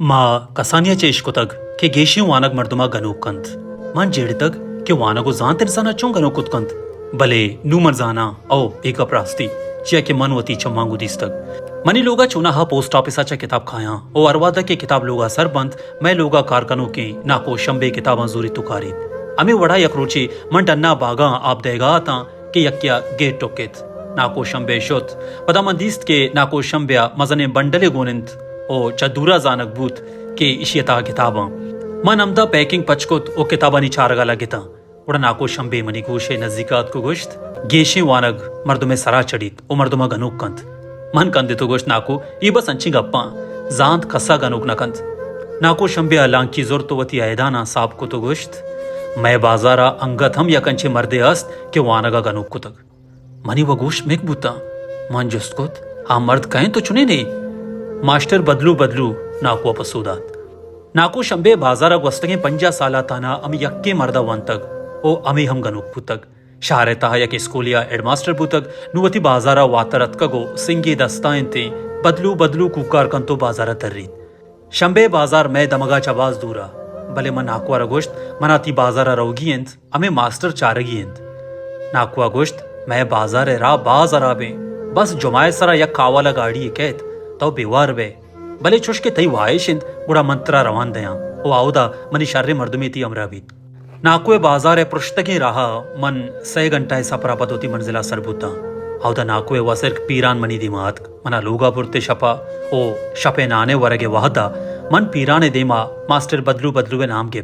Ma kasaniya ishkutag ke geshi wanag marduma ganukant. Man jeditag ke wanago zant insana chung ganukutkant. Bale nu marzana au eka prasti chia ke manwati chammangu distag. Money लोगा चुना हा post ऑफिसाच्या किताब खाया ओ अरवादा के किताब लोगा सरबंद मैं लोगा कारकनों के नाको शंबे किताबां जूरी तुकारी अमी वड़ा यकरोची मन टन्ना बागा आप देगा ता के यक्या गेट टोकेत नाको शंबे शोत पदामंदिस्त के नाको शंबया मजने बंडले गोनिंत ओ चदूरा जानक बूत के इशियता किताबां मन अमदा पैकिंग पचकोत ओ किताबानी चारगा लगेता उड़ा नाको शंबे मनी गोशे नजदीकात को गोश्त गेशे वानग मर्दुमे सरा चढ़ीत ओ मर्दुमा गनुकंत मन कंदितो गोश्त नाको ई बस अंची गप्पा जांत खसा गनुक नकंत नाको शंबे अलांकी जोर तो वती आयदाना साब को तो गोश्त मैं बाजारा अंगत हम यकंचे मर्दे अस्त के वानगा गनुक को तक मनी वो गोश्त मेक बूता मन जस्तकोत हाँ मर्द कहें तो चुने नहीं मास्टर बदलू बदलू नाको अपसूदात नाको शंबे बाजारा वस्तगे 50 साला ताना अमी यक्के मर्दा वंतक ओ अमी हम गनुक पुतक शारे तहायक स्कूलिया हेडमास्टर बुतक नुवती बाजारा वातरत कगो सिंगी दस्ताएं ते बदलू बदलू कुकार कंतो बाजारा तर्रीत शंबे बाजार में दमगा चबाज दूरा भले मन नाकुआ गोश्त मनाती बाजारा रोगियंत अमे मास्टर चारगियंत नाकुआ गोश्त मैं बाजार रा बाजारा बे बस जुमाए सरा यक कावाला गाड़ी कहत तो बेवार बे भले चुशके तई वायशिंद बुड़ा मंत्रा रवान दया ओ आओदा मनी शर्रे मर्दुमेती अमराबीत नाकुए बाजार पृष्ठके रहा मन 6 घंटा सपरापत होती मंजिला सरबुता हौदा नाकुए वसर पीरान मनी दिमात मना लोगा पुरते शपा ओ शपे नाने वरगे वहदा मन पीराने देमा मास्टर बदलू बदलुवे नाम के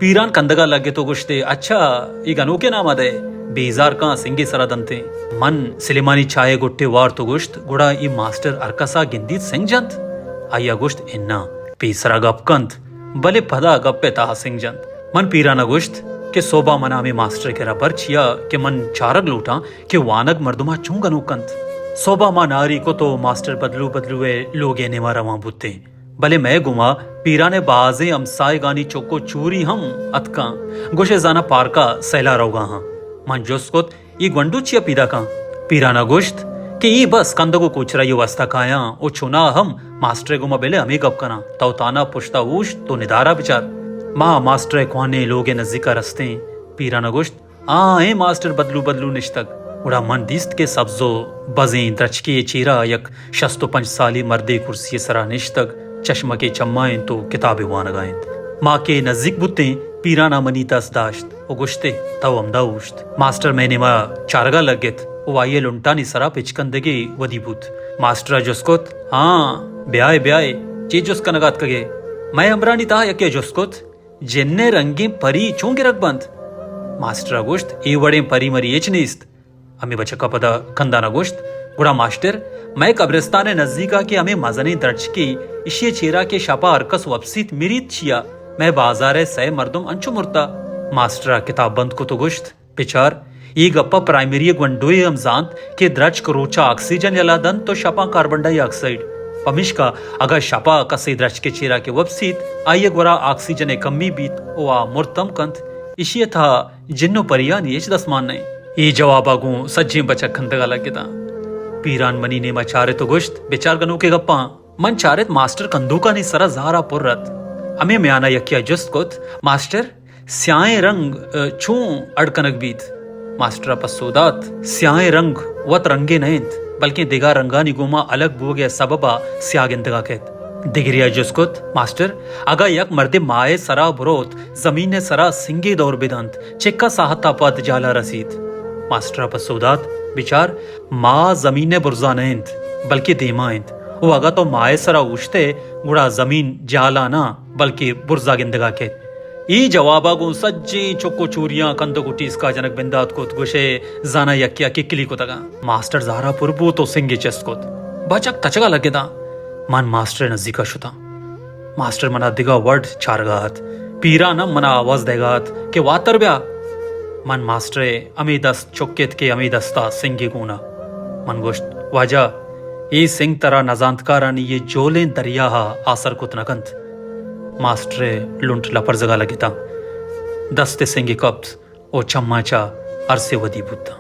पीरान कंदगा लगे तो गुश्ते अच्छा ई गनोके नाम अदे बेजार का सिंगे सरदंते मन सिलेमानी छाए गुट्टे वार तो गुश्त गुड़ा ई मास्टर अरकसा गिंदीत सिंह जंत आया गुश्त इन्ना पीसरा गपकंत भले पदा गप्पे ता सिंह जंत मन पीराना गुश्त के सोबा मना में मास्टर के रबर छिया के मन चारग लूटा के वानग मर्दुमा चूंग अनुकंत सोबा मा नारी को तो मास्टर बदलू बदलुए लोगे ने मारा वहां बुते भले मैं गुमा पीरा ने बाजे अमसाए गानी चोको चूरी हम अतका गोशे जाना पारका सैला रोगा हाँ मन जोस्कोत ये गंडू छिया पीदा का पीराना गुश्त के ई बस कंदगो कुचरा ये वस्ता काया ओ चुना हम मास्टर गुमा बेले हमें गप कना तो ताना पुश्ता ऊश तो निदारा विचार माँ मास्टर क्वाने लोगे नजदीका रस्ते पीराना गोश्त ए मास्टर बदलू बदलू निश्तक उड़ा मन दिस्त के सब्जो बजें द्रचके चीरा यक 65 साली मर्दे कुर्सी सरा निश्तक चश्मा के चम्माएं तो किताबें वान गायंत माँ के नजदीक बुते पीराना मनी तस दाश्त ओ गुश्ते तव अमदा उश्त मास्टर मैंने माँ चारगा लगेत ओ आइए लुंटानी सरा पिचकंदगे वदीबूत मास्टर जोस्कोत ब्याय ब्याय चे जोस्का नगात कगे मैं अमरानी ता यके जोस्कोत जिन्ने रंगी परी चोंगे रखबंत मास्टर गोश्त ए वड़े परी मरी एच निस्त हमें बचका पदा खंदाना गोश्त गुड़ा मास्टर मैं कब्रिस्तान नजदीका के हमें मजनी दर्ज की इशिये चेरा के शपा अरकस वपसीत मिरीत छिया मैं बाजार सह मर्दुम अंचु मुर्ता मास्टर किताब बंद को तो गोश्त पिचार ये गप्पा प्राइमरी गंडोए हमजांत के द्रज करोचा ऑक्सीजन यलादन तो शपा कार्बन डाइऑक्साइड पमिश्का अगर शपा कसे द्रच के चेरा के वपसीत आइए गोरा ऑक्सीजन कम्मी बीत ओ आ मुर्तम कंत इशिये था जिन्नो परिया नीच दसमान ने ये जवाब आगू सज्जे बचा खंदगा लगेता पीरान मनी ने मचारे तो गुश्त बेचार गनो के गप्पा मन चारेत मास्टर कंदूका ने सरा जहारा पुर्रत हमें म्याना यकिया जस्त कोत मास्टर स्याए रंग छू अड़कनक बीत मास्टर पसोदात स्याए रंग वत रंगे नैंत बल्कि दिगा रंगा निगुमा अलग बोगे सबबा स्यागिंदगा कहत दिगरिया जुस्कुत मास्टर अगा यक मर्दे माए सरा बुरोत जमीन ने सरा सिंगे दौर बिदंत चिक्का साहता पद जाला रसीद मास्टर पसोदात बिचार माँ जमीन ने बुरजा नैंत बल्कि देमाइंत वो अगा तो माए सरा उछते गुड़ा जमीन जाला ना बल्कि बुरजा गिंदगा कहत ई जवाबागु सज्जे चोको चूरियां कंदो गुटीस का जनक बिंदात कोत गुशे जाना यक्या किकली को तगा मास्टर जहरा पुरबू तो सिंगे चेस्ट कोत बचक तचगा लगे दा मन मास्टर नजदीका शुता मास्टर मना दिगा वर्ड चारगात पीरा न मना आवाज देगात के वातर ब्या मन मास्टरे अमी दस चोक्केत के अमी दस्ता सिंगे गुना मन गोश्त वाजा ई सिंग तरा नजांतकारानी ये जोलें दरिया आसर कुत नकंत मास्टरे लुंट लपर जगा लगेता दस्ते सिंगे कप्त ओ चम्माचा अरसे वदी बुद्धा